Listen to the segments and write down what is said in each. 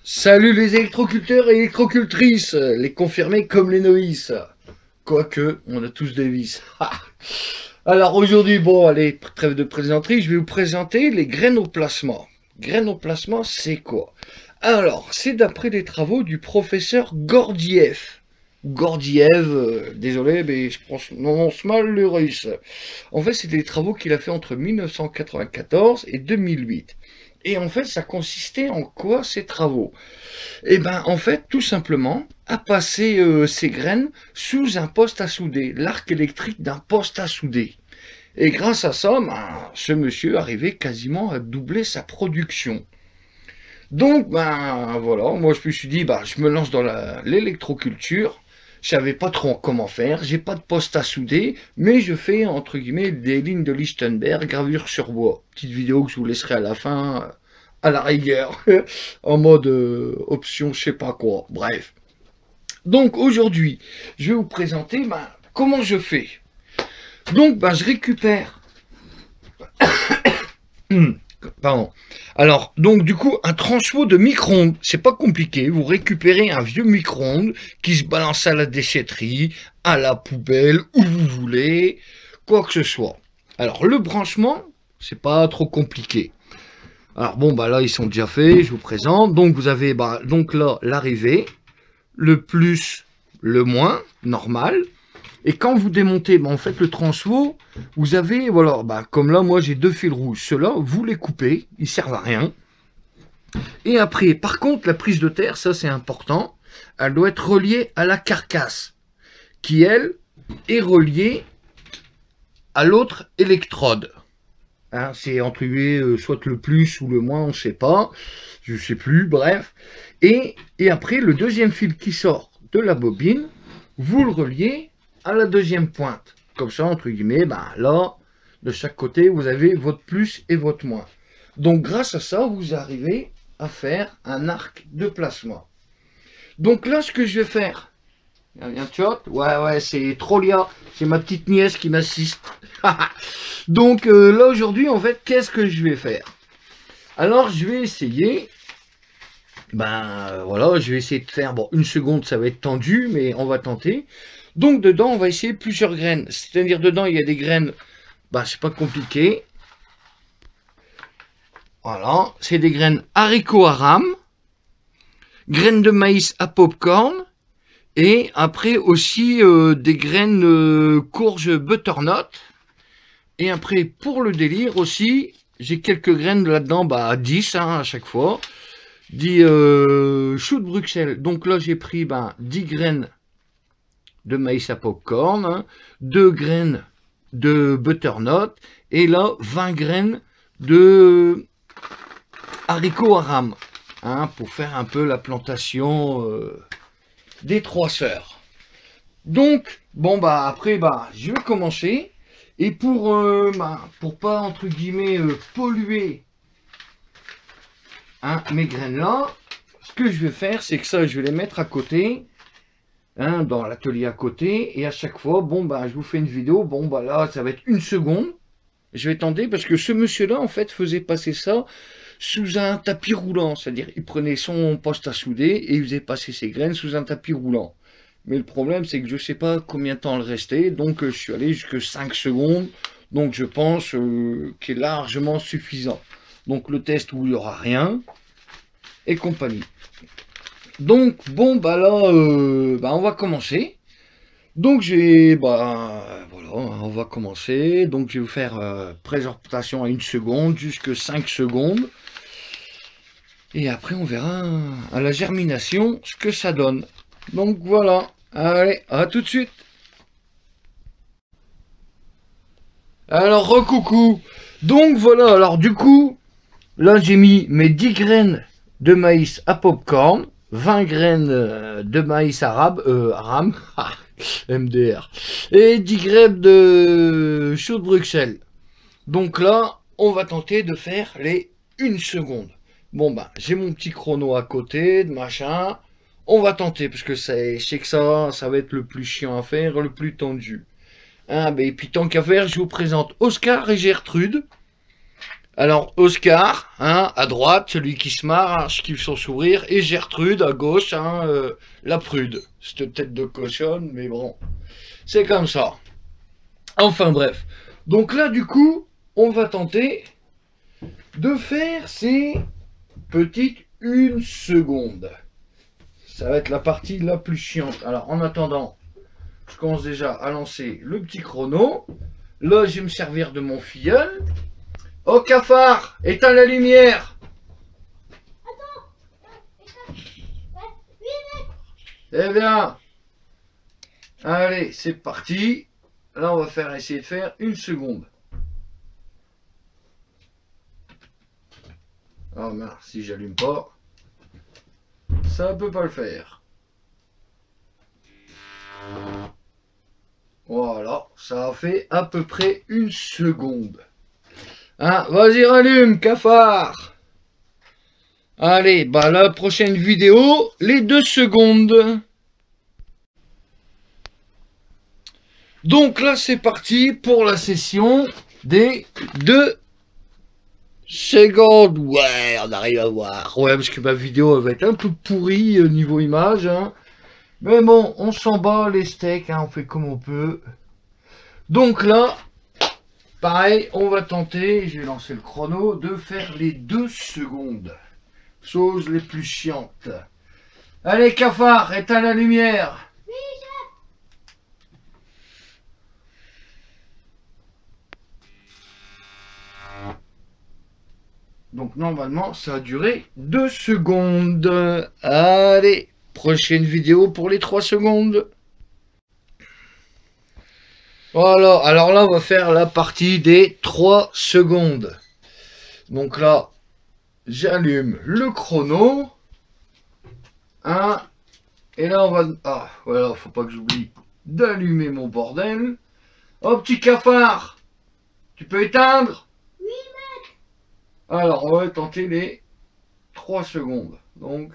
Salut les électroculteurs et électrocultrices, les confirmés comme les novices. Quoique, on a tous des vices. Alors aujourd'hui, bon, allez, trêve de plaisanterie, je vais vous présenter les grainoplasma. Grainoplasma, c'est quoi? Alors, c'est d'après les travaux du professeur Gordiev. Gordiev, désolé, mais je prononce mal le russe. En fait, c'est des travaux qu'il a fait entre 1994 et 2008. Et en fait, ça consistait en quoi ces travaux? Eh ben, en fait, tout simplement, à passer ces graines sous un poste à souder, l'arc électrique d'un poste à souder. Et grâce à ça, ben, ce monsieur arrivait quasiment à doubler sa production. Donc, ben voilà, moi je me suis dit, bah, je me lance dans l'électroculture. Je savais pas trop comment faire, j'ai pas de poste à souder, mais je fais entre guillemets des lignes de Lichtenberg, gravure sur bois. Petite vidéo que je vous laisserai à la fin, à la rigueur, en mode option je sais pas quoi, bref. Donc aujourd'hui, je vais vous présenter ben, comment je fais. Donc ben, je récupère pardon. Alors, donc du coup, un transfo de micro-ondes, c'est pas compliqué. Vous récupérez un vieux micro-ondes qui se balance à la déchetterie, à la poubelle, où vous voulez, quoi que ce soit. Alors, le branchement, c'est pas trop compliqué. Alors bon, bah là, ils sont déjà faits, je vous présente. Donc vous avez, bah, donc là, l'arrivée, le plus, le moins, normal. Et quand vous démontez, bah, en fait, le transfo, vous avez, voilà, bah, comme là, moi, j'ai deux fils rouges. Ceux-là, vous les coupez, ils servent à rien. Et après, par contre, la prise de terre, ça, c'est important, elle doit être reliée à la carcasse, qui, elle, est reliée à l'autre électrode. Hein, c'est entre soit le plus ou le moins, on ne sait pas, je ne sais plus, bref. Et après, le deuxième fil qui sort de la bobine, vous le reliez à la deuxième pointe. Comme ça, entre guillemets, ben là, de chaque côté, vous avez votre plus et votre moins. Donc, grâce à ça, vous arrivez à faire un arc de plasma. Donc là, ce que je vais faire, un shot, ouais, c'est Trollia, c'est ma petite nièce qui m'assiste. Donc là, aujourd'hui, en fait, qu'est-ce que je vais faire? Alors, je vais essayer... Ben voilà, je vais essayer de faire, bon, une seconde, ça va être tendu, mais on va tenter. Donc dedans, on va essayer plusieurs graines. C'est-à-dire dedans, il y a des graines, bah c'est pas compliqué. Voilà, c'est des graines haricots à rame, graines de maïs à popcorn, et après aussi des graines courge butternut. Et après, pour le délire aussi, j'ai quelques graines là-dedans, bah 10 hein, à chaque fois. 10 choux de Bruxelles. Donc là, j'ai pris 10 graines de maïs à popcorn, hein, 2 graines de butternut, et là, 20 graines de haricots à rame, hein, pour faire un peu la plantation des trois sœurs. Donc, bon, bah après, je vais commencer. Et pour pas, entre guillemets, polluer hein, mes graines là, ce que je vais faire, c'est que ça, je vais les mettre à côté, hein, dans l'atelier à côté, et à chaque fois, bon, je vous fais une vidéo, bon, là, ça va être une seconde, je vais tenter, parce que ce monsieur-là, en fait, faisait passer ça sous un tapis roulant, c'est-à-dire, il prenait son poste à souder, et il faisait passer ses graines sous un tapis roulant. Mais le problème, c'est que je ne sais pas combien de temps le restait, donc je suis allé jusqu'à 5 secondes, donc je pense qu'il est largement suffisant. Donc le test où il n'y aura rien, et compagnie. Donc, bon, là, on va commencer. Donc, voilà, on va commencer. Donc, je vais vous faire présentation à 1 seconde, jusque 5 secondes. Et après, on verra à la germination ce que ça donne. Donc, voilà. Allez, à tout de suite. Alors, recoucou. Donc, voilà, alors du coup, là, j'ai mis mes 10 graines de maïs à popcorn, 20 graines de maïs arabe, rame, MDR, et 10 graines de choux de Bruxelles. Donc là, on va tenter de faire les 1 seconde. Bon, j'ai mon petit chrono à côté, de machin. On va tenter, parce que je sais que ça va être le plus chiant à faire, le plus tendu. Hein, et puis tant qu'à faire, je vous présente Oscar et Gertrude. Alors, Oscar, hein, à droite, celui qui se marre, hein, je kiffe son sourire, et Gertrude, à gauche, hein, la prude. Cette tête de cochonne, mais bon, c'est comme ça. Enfin bref. Donc là, du coup, on va tenter de faire ces petites 1 seconde. Ça va être la partie la plus chiante. Alors, en attendant, je commence déjà à lancer le petit chrono. Là, je vais me servir de mon filleul. Oh, cafard, éteins la lumière. Eh bien, allez, c'est parti. Là, on va faire essayer de faire 1 seconde. Oh mince, si j'allume pas, ça peut pas le faire. Voilà, ça a fait à peu près 1 seconde. Hein, vas-y, rallume, cafard. Allez, bah la prochaine vidéo, les 2 secondes. Donc là, c'est parti pour la session des 2 secondes. Ouais, on arrive à voir. Ouais, parce que ma vidéo elle va être un peu pourrie niveau image. Hein. Mais bon, on s'en bat les steaks, hein, on fait comme on peut. Donc là, pareil, on va tenter, je vais lancer le chrono, de faire les 2 secondes. Choses les plus chiantes. Allez, cafard, éteins la lumière. Donc normalement, ça a duré 2 secondes. Allez, prochaine vidéo pour les 3 secondes. Voilà, alors là, on va faire la partie des 3 secondes. Donc là, j'allume le chrono. Hein, et là, on va... Ah, voilà, faut pas que j'oublie d'allumer mon bordel. Oh, petit cafard, tu peux éteindre? Oui, mec. Alors, on va tenter les 3 secondes. Donc,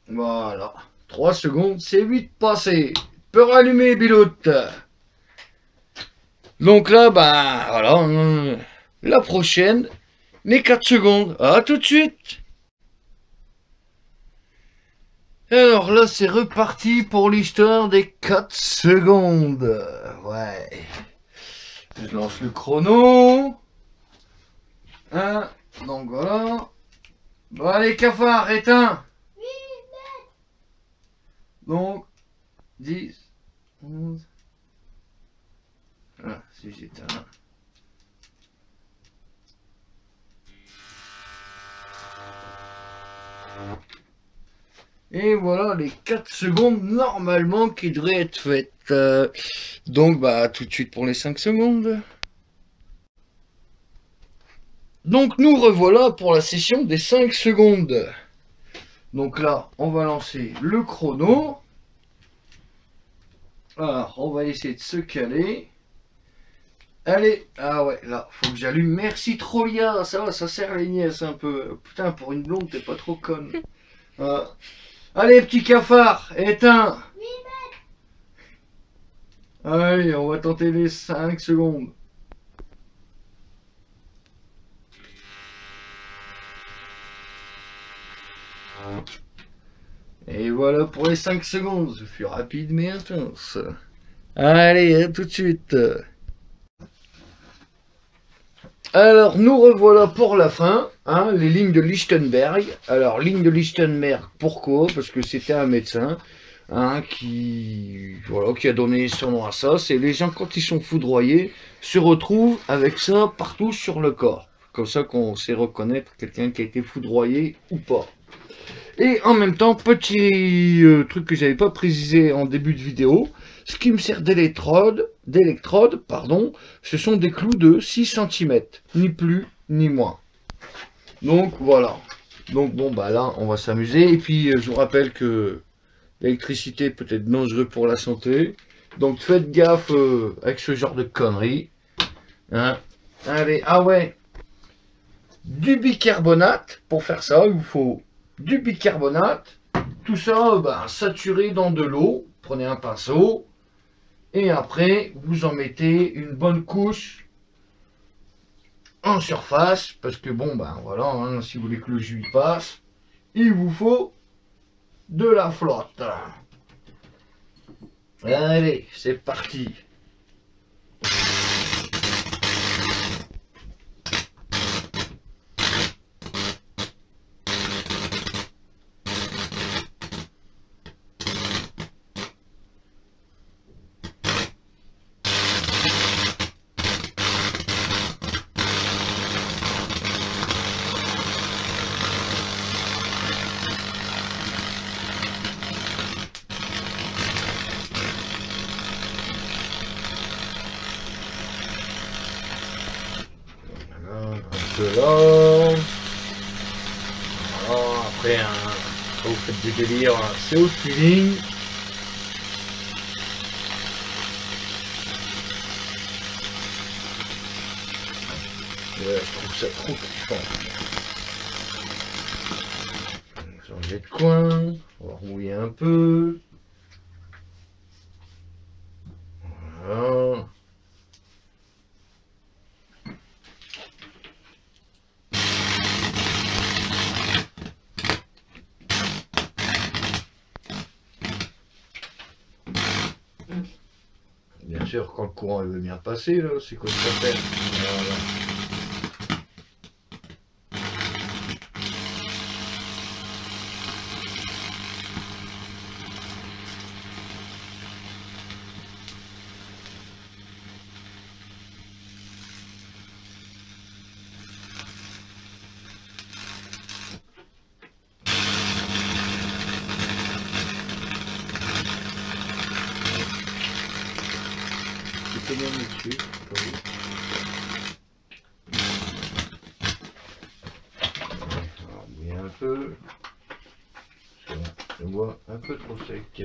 voilà. 3 secondes, c'est vite passé. Peux rallumer, Biloute. Donc là, bah, voilà. La prochaine, les 4 secondes. À tout de suite. Alors là, c'est reparti pour l'histoire des 4 secondes. Ouais. Je lance le chrono. Hein, donc voilà. Bon, allez, cafard, éteins. Donc, 10, 11. Voilà, si j'éteins. Et voilà les 4 secondes normalement qui devraient être faites. Donc, bah, tout de suite pour les 5 secondes. Donc, nous revoilà pour la session des 5 secondes. Donc là, on va lancer le chrono. Alors, on va essayer de se caler. Allez, ah ouais, là, faut que j'allume. Merci Trolia, ça va, ça sert les nièces un peu. Putain, pour une blonde, t'es pas trop conne. Allez, petit cafard, éteins. Oui, mec. Allez, on va tenter les 5 secondes. Et voilà pour les 5 secondes. Ce fut rapide mais intense. Allez, à tout de suite. Alors, nous revoilà pour la fin, hein, les lignes de Lichtenberg. Alors, ligne de Lichtenberg, pourquoi? Parce que c'était un médecin hein, qui a donné son nom à ça. C'est les gens, quand ils sont foudroyés, se retrouvent avec ça partout sur le corps. Comme ça qu'on sait reconnaître quelqu'un qui a été foudroyé ou pas. Et en même temps, petit truc que j'avais pas précisé en début de vidéo, ce qui me sert d'électrode, ce sont des clous de 6 cm, ni plus ni moins. Donc voilà. Donc bon bah là on va s'amuser. Et puis je vous rappelle que l'électricité peut être dangereux pour la santé. Donc faites gaffe avec ce genre de conneries. Hein. Allez, ah ouais. Du bicarbonate, pour faire ça, il vous faut du bicarbonate. Tout ça saturé dans de l'eau. Prenez un pinceau. Et après, vous en mettez une bonne couche en surface, parce que bon, ben voilà, hein, si vous voulez que le jus passe, il vous faut de la flotte. Allez, c'est parti. Un peu là. Voilà, après, quand vous faites des délires, c'est au feeling. Ouais, je trouve ça trop kiffant. Changer de coin, on va remouiller un peu. Voilà. Bien sûr, quand le courant il veut bien passer, là, c'est quoi ça fait. Voilà. C'est bien dessus. On va un peu. Je vois un peu trop sec.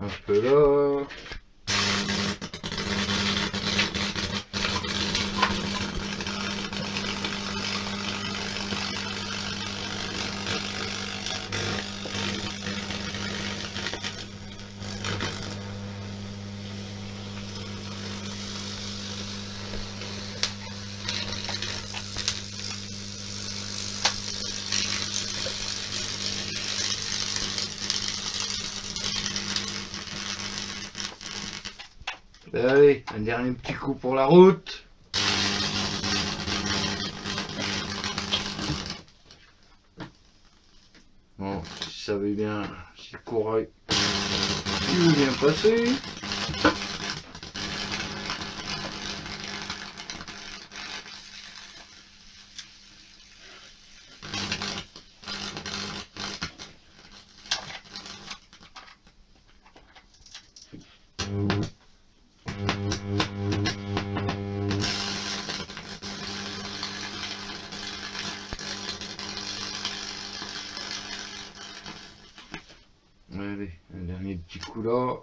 Un peu là. Allez, un dernier petit coup pour la route. Bon, si vous savez bien, si le courant il veut bien passer. Allez, un dernier petit coup là.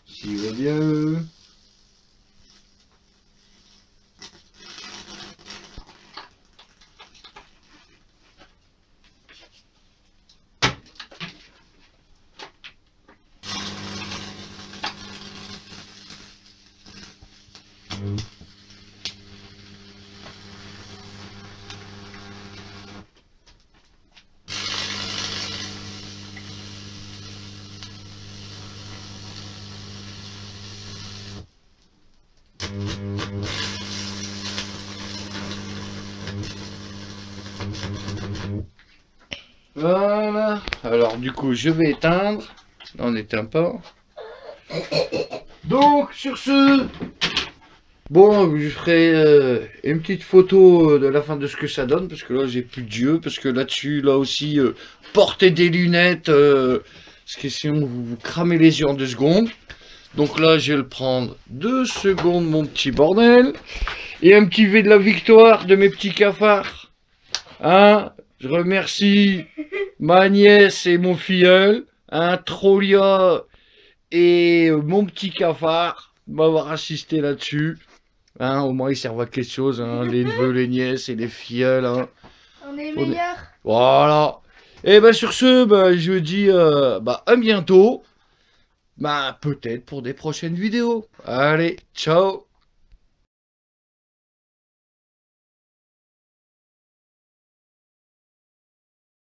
S'il va bien. Voilà. Alors du coup, je vais éteindre. On n'éteint pas. Donc, sur ce... Bon, je ferai une petite photo de la fin de ce que ça donne, parce que là, j'ai plus d'yeux, parce que là-dessus, là aussi, portez des lunettes, parce que sinon, vous cramez les yeux en 2 secondes. Donc là, je vais le prendre 2 secondes, mon petit bordel. Et un petit V de la victoire de mes petits cafards. Hein, je remercie ma nièce et mon filleul, hein, Trollia et mon petit cafard, de m'avoir assisté là-dessus. Hein, au moins, ils servent à quelque chose, hein, les neveux, les nièces et les filleuls. Hein. On est meilleurs. Voilà. Et ben sur ce, ben, je dis à bientôt. Bah peut-être pour des prochaines vidéos. Allez, ciao.